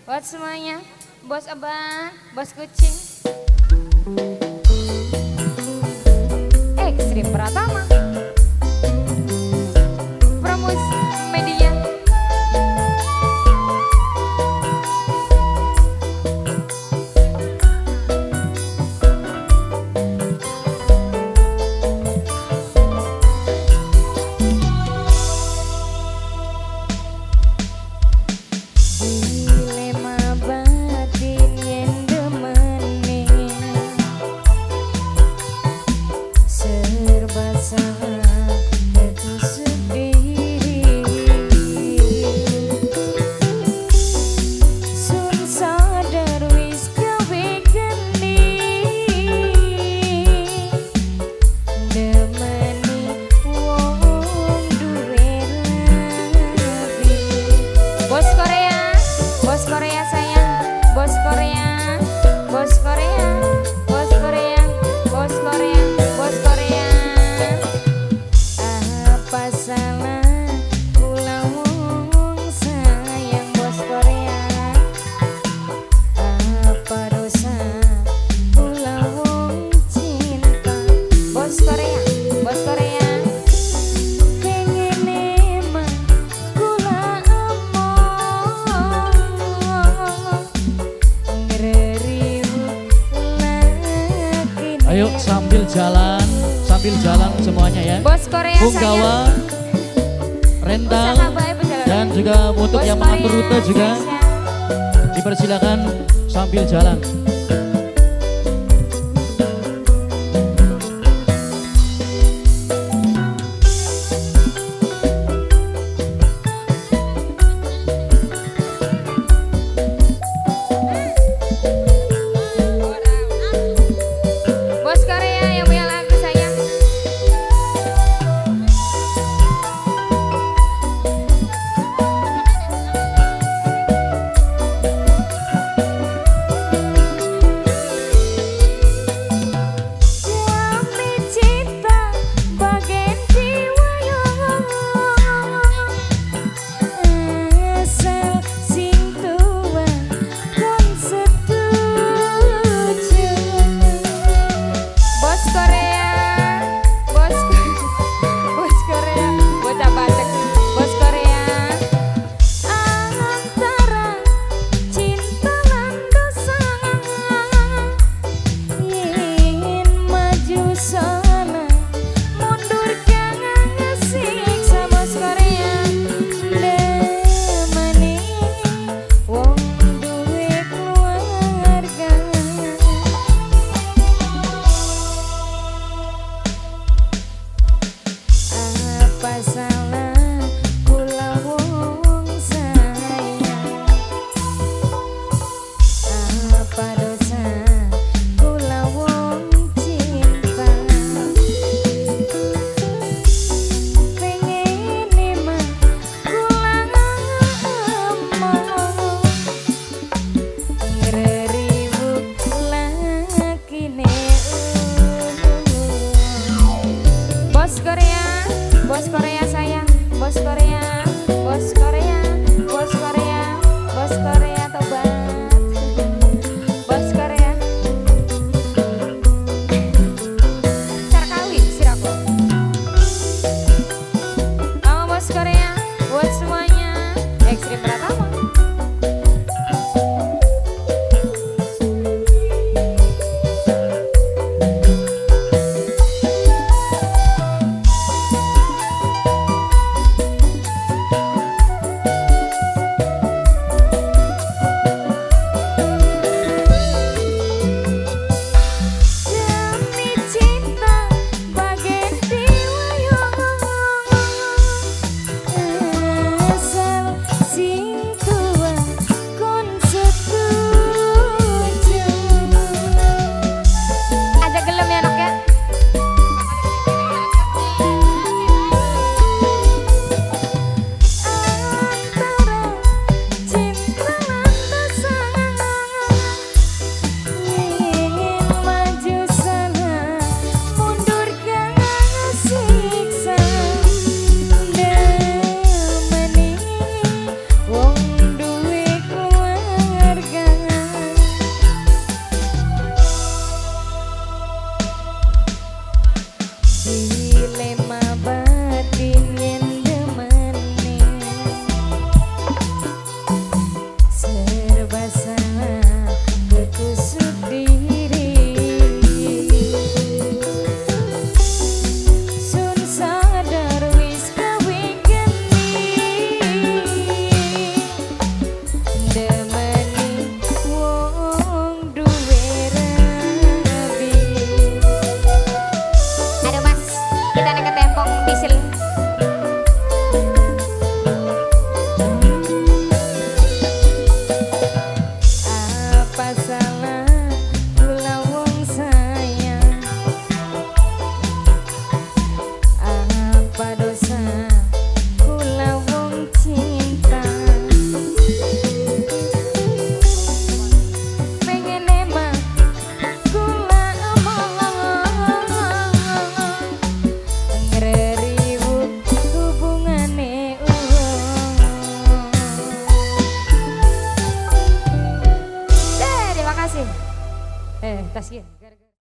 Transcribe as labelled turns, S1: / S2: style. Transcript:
S1: Buat semuanya, bos abang, bos kucing. Ekstrim Pratama. Promosi media. Dilema batin yen demene serba salah tertusuk diri sun sadar wis gawe geni demeni wong duwe rabi. Bos Korea, bos Korea sayang, bos Korea, bos Korea, bos Korea, bos Korea, bos Korea. Apa salah kula wong sayang bos Korea? Apa dosa kula wong cinta bos Korea, bos Korea? Pengen emang kula among ngereriu lagi.
S2: Ayo sambil jalan semuanya ya.
S1: Bos Korea
S2: Punggawa,
S1: sayang.
S2: Rendang,
S1: Usaha baik berjalan.
S2: dan juga untuk
S1: Bos
S2: yang mengatur
S1: Korea,
S2: rute juga
S1: sayang.
S2: dipersilakan sambil jalan.
S1: Bos Korea yang punya lagu sayang. tas ya. Gara-gara